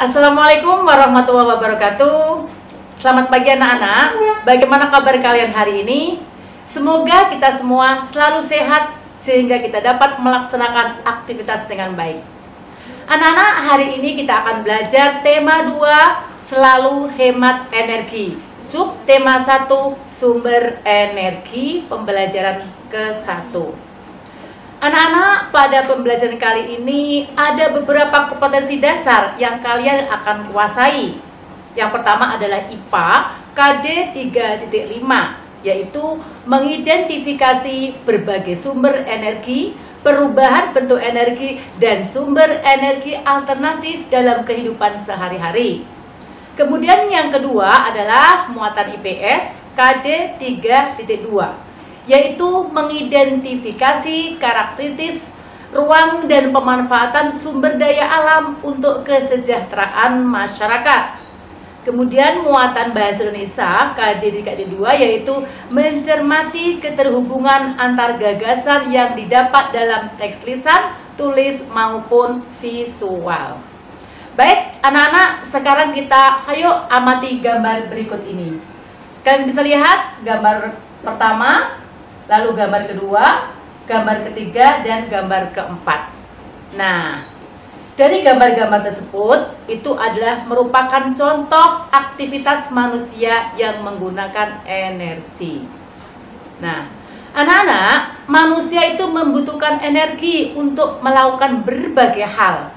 Assalamualaikum warahmatullahi wabarakatuh. Selamat pagi anak-anak. Bagaimana kabar kalian hari ini? Semoga kita semua selalu sehat sehingga kita dapat melaksanakan aktivitas dengan baik. Anak-anak, hari ini kita akan belajar tema 2, selalu hemat energi. Sub tema 1, sumber energi, pembelajaran ke-1. Anak-anak, pada pembelajaran kali ini ada beberapa kompetensi dasar yang kalian akan kuasai. Yang pertama adalah IPA KD 3.5, yaitu mengidentifikasi berbagai sumber energi, perubahan bentuk energi, dan sumber energi alternatif dalam kehidupan sehari-hari. Kemudian yang kedua adalah muatan IPS KD 3.2, yaitu mengidentifikasi karakteristik ruang dan pemanfaatan sumber daya alam untuk kesejahteraan masyarakat. Kemudian muatan bahasa Indonesia KD 3.2, yaitu mencermati keterhubungan antar gagasan yang didapat dalam teks lisan, tulis maupun visual. Baik anak-anak, sekarang kita ayo amati gambar berikut ini. Kalian bisa lihat gambar pertama, lalu gambar kedua, gambar ketiga, dan gambar keempat. Nah, dari gambar-gambar tersebut, itu adalah merupakan contoh aktivitas manusia yang menggunakan energi. Nah, anak-anak, manusia itu membutuhkan energi untuk melakukan berbagai hal.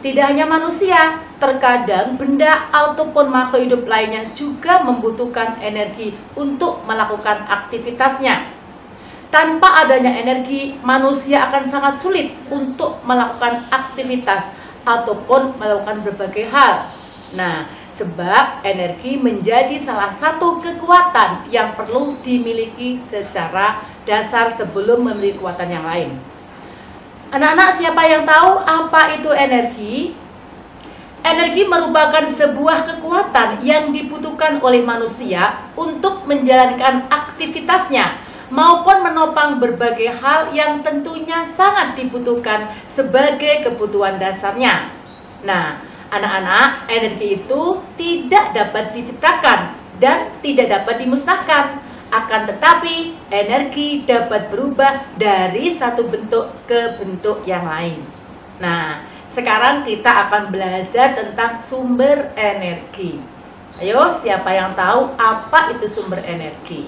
Tidak hanya manusia, terkadang benda ataupun makhluk hidup lainnya juga membutuhkan energi untuk melakukan aktivitasnya. Tanpa adanya energi, manusia akan sangat sulit untuk melakukan aktivitas ataupun melakukan berbagai hal. Nah, sebab energi menjadi salah satu kekuatan yang perlu dimiliki secara dasar sebelum memiliki kekuatan yang lain. Anak-anak, siapa yang tahu apa itu energi? Energi merupakan sebuah kekuatan yang dibutuhkan oleh manusia untuk menjalankan aktivitasnya maupun menopang berbagai hal yang tentunya sangat dibutuhkan sebagai kebutuhan dasarnya. Nah, anak-anak, energi itu tidak dapat diciptakan dan tidak dapat dimusnahkan. Akan tetapi, energi dapat berubah dari satu bentuk ke bentuk yang lain. Nah, sekarang kita akan belajar tentang sumber energi. Ayo, siapa yang tahu apa itu sumber energi?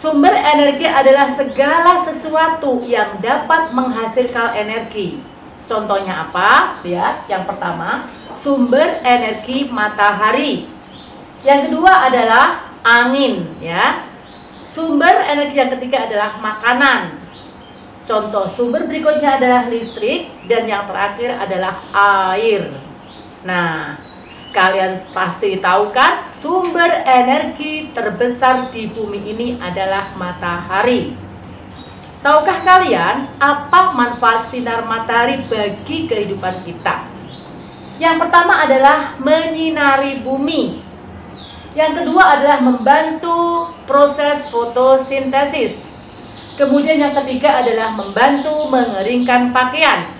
Sumber energi adalah segala sesuatu yang dapat menghasilkan energi. Contohnya apa? Lihat, yang pertama, sumber energi matahari. Yang kedua adalah angin, ya. Sumber energi yang ketiga adalah makanan. Contoh sumber berikutnya adalah listrik, dan yang terakhir adalah air. Nah, kalian pasti tahu kan, sumber energi terbesar di bumi ini adalah matahari. Tahukah kalian apa manfaat sinar matahari bagi kehidupan kita? Yang pertama adalah menyinari bumi. Yang kedua adalah membantu proses fotosintesis. Kemudian yang ketiga adalah membantu mengeringkan pakaian.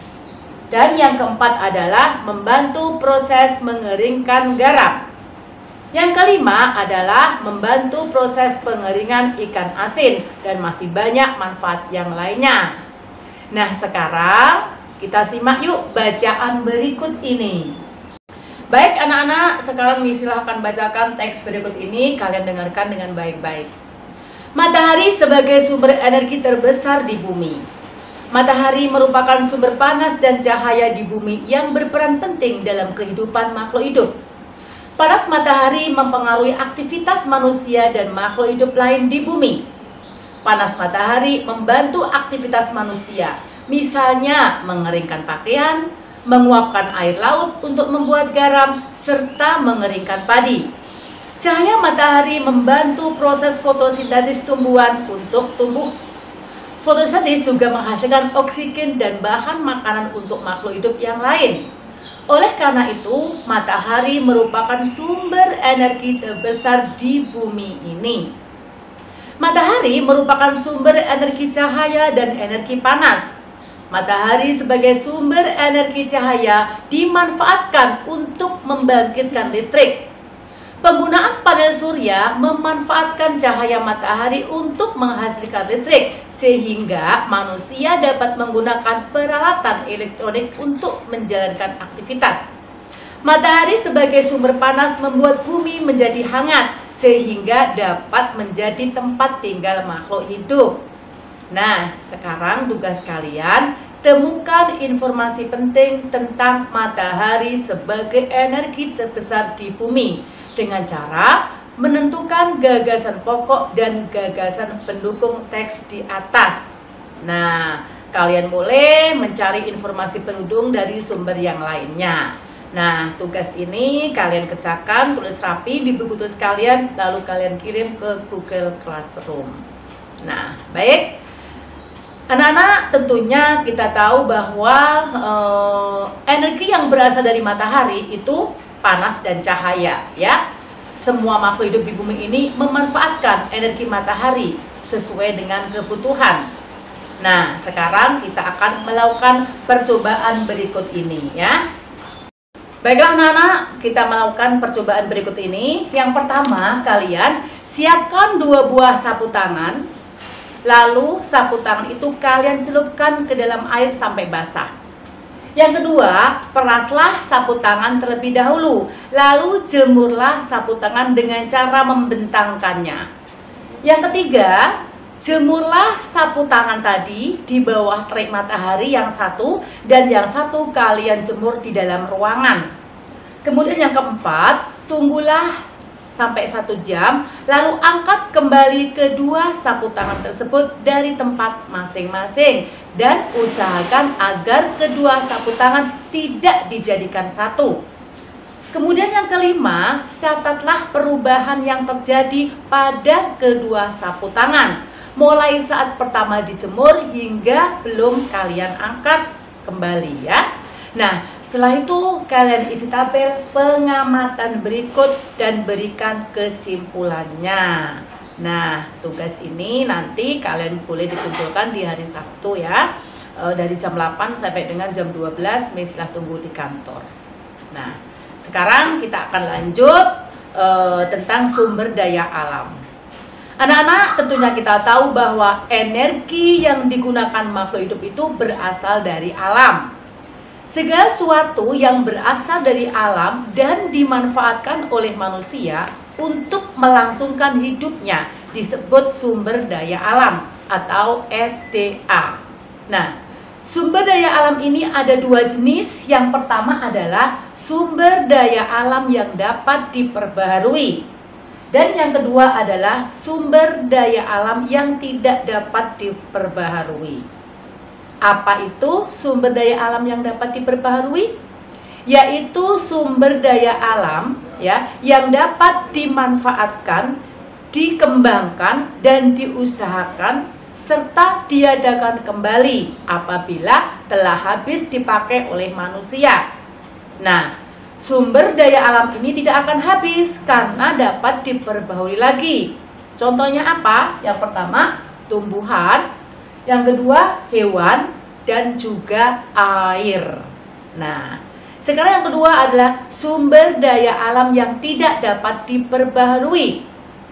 Dan yang keempat adalah membantu proses mengeringkan garam. Yang kelima adalah membantu proses pengeringan ikan asin, dan masih banyak manfaat yang lainnya. Nah, sekarang kita simak yuk bacaan berikut ini. Baik anak-anak, sekarang silahkan bacakan teks berikut ini, kalian dengarkan dengan baik-baik. Matahari sebagai sumber energi terbesar di bumi. Matahari merupakan sumber panas dan cahaya di bumi yang berperan penting dalam kehidupan makhluk hidup. Panas matahari mempengaruhi aktivitas manusia dan makhluk hidup lain di bumi. Panas matahari membantu aktivitas manusia, misalnya mengeringkan pakaian, menguapkan air laut untuk membuat garam, serta mengeringkan padi. Cahaya matahari membantu proses fotosintesis tumbuhan untuk tumbuh. Fotosintesis juga menghasilkan oksigen dan bahan makanan untuk makhluk hidup yang lain. Oleh karena itu, matahari merupakan sumber energi terbesar di bumi ini. Matahari merupakan sumber energi cahaya dan energi panas. Matahari sebagai sumber energi cahaya dimanfaatkan untuk membangkitkan listrik. Penggunaan panel surya memanfaatkan cahaya matahari untuk menghasilkan listrik, sehingga manusia dapat menggunakan peralatan elektronik untuk menjalankan aktivitas. Matahari sebagai sumber panas membuat bumi menjadi hangat, sehingga dapat menjadi tempat tinggal makhluk hidup. Nah, sekarang tugas kalian, temukan informasi penting tentang matahari sebagai energi terbesar di bumi dengan cara menentukan gagasan pokok dan gagasan pendukung teks di atas. Nah, kalian boleh mencari informasi pendukung dari sumber yang lainnya. Nah, tugas ini kalian kerjakan, tulis rapi di buku tulis kalian, lalu kalian kirim ke Google Classroom. Nah, baik. Anak-anak, tentunya kita tahu bahwa energi yang berasal dari matahari itu panas dan cahaya, ya. Semua makhluk hidup di bumi ini memanfaatkan energi matahari sesuai dengan kebutuhan. Nah, sekarang kita akan melakukan percobaan berikut ini, ya. Baiklah anak-anak, kita melakukan percobaan berikut ini. Yang pertama, kalian siapkan 2 buah sapu tangan. Lalu sapu tangan itu kalian celupkan ke dalam air sampai basah. Yang kedua, peraslah sapu tangan terlebih dahulu. Lalu jemurlah sapu tangan dengan cara membentangkannya. Yang ketiga, jemurlah sapu tangan tadi di bawah terik matahari yang satu, dan yang satu kalian jemur di dalam ruangan. Kemudian yang keempat, tunggulah sampai 1 jam, lalu angkat kembali kedua sapu tangan tersebut dari tempat masing-masing dan usahakan agar kedua sapu tangan tidak dijadikan satu. Kemudian yang kelima, catatlah perubahan yang terjadi pada kedua sapu tangan, mulai saat pertama dijemur hingga belum kalian angkat kembali, ya. Nah, setelah itu kalian isi tabel pengamatan berikut dan berikan kesimpulannya. Nah, tugas ini nanti kalian boleh dikumpulkan di hari Sabtu, ya, dari jam 8 sampai dengan jam 12. Misalnya tunggu di kantor. Nah, sekarang kita akan lanjut tentang sumber daya alam. Anak-anak, tentunya kita tahu bahwa energi yang digunakan makhluk hidup itu berasal dari alam. Segala sesuatu yang berasal dari alam dan dimanfaatkan oleh manusia untuk melangsungkan hidupnya disebut sumber daya alam atau SDA. Nah, sumber daya alam ini ada 2 jenis. Yang pertama adalah sumber daya alam yang dapat diperbaharui. Dan yang kedua adalah sumber daya alam yang tidak dapat diperbaharui. Apa itu sumber daya alam yang dapat diperbaharui? Yaitu sumber daya alam, ya, yang dapat dimanfaatkan, dikembangkan dan diusahakan serta diadakan kembali apabila telah habis dipakai oleh manusia. Nah, sumber daya alam ini tidak akan habis karena dapat diperbaharui lagi. Contohnya apa? Yang pertama, tumbuhan. Yang kedua, hewan dan juga air. Nah, sekarang yang kedua adalah sumber daya alam yang tidak dapat diperbaharui.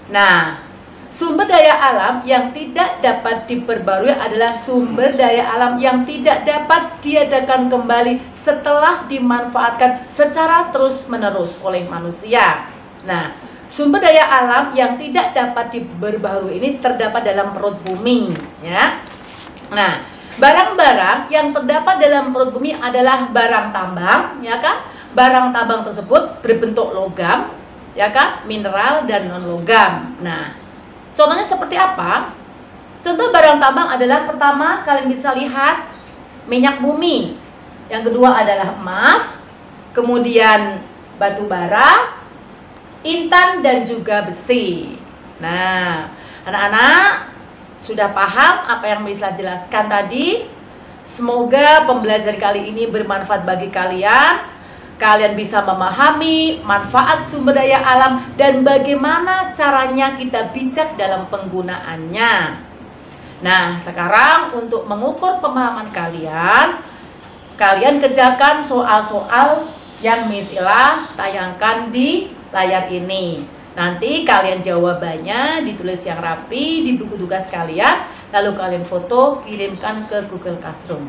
Nah, sumber daya alam yang tidak dapat diperbaharui adalah sumber daya alam yang tidak dapat diadakan kembali setelah dimanfaatkan secara terus-menerus oleh manusia. Nah, sumber daya alam yang tidak dapat diperbaharui ini terdapat dalam perut bumi, ya. Nah, barang-barang yang terdapat dalam perut bumi adalah barang tambang, ya kan? Barang tambang tersebut berbentuk logam, ya kan? Mineral dan non-logam. Nah, contohnya seperti apa? Contoh barang tambang adalah, pertama kalian bisa lihat minyak bumi. Yang kedua adalah emas, kemudian batu bara, intan dan juga besi. Nah, anak-anak sudah paham apa yang bisa jelaskan tadi? Semoga pembelajaran kali ini bermanfaat bagi kalian. Kalian bisa memahami manfaat sumber daya alam dan bagaimana caranya kita bijak dalam penggunaannya. Nah, sekarang untuk mengukur pemahaman kalian, kalian kerjakan soal-soal yang Miss Ila tayangkan di layar ini. Nanti kalian jawabannya ditulis yang rapi di buku tugas kalian, lalu kalian foto, kirimkan ke Google Classroom.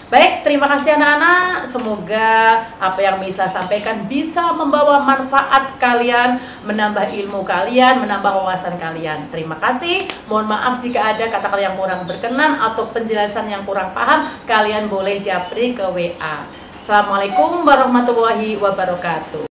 Baik, terima kasih anak-anak. Semoga apa yang Miss Ila sampaikan bisa membawa manfaat kalian, menambah ilmu kalian, menambah wawasan kalian. Terima kasih. Mohon maaf jika ada kata-kata yang kurang berkenan atau penjelasan yang kurang paham, kalian boleh japri ke WA. Assalamualaikum warahmatullahi wabarakatuh.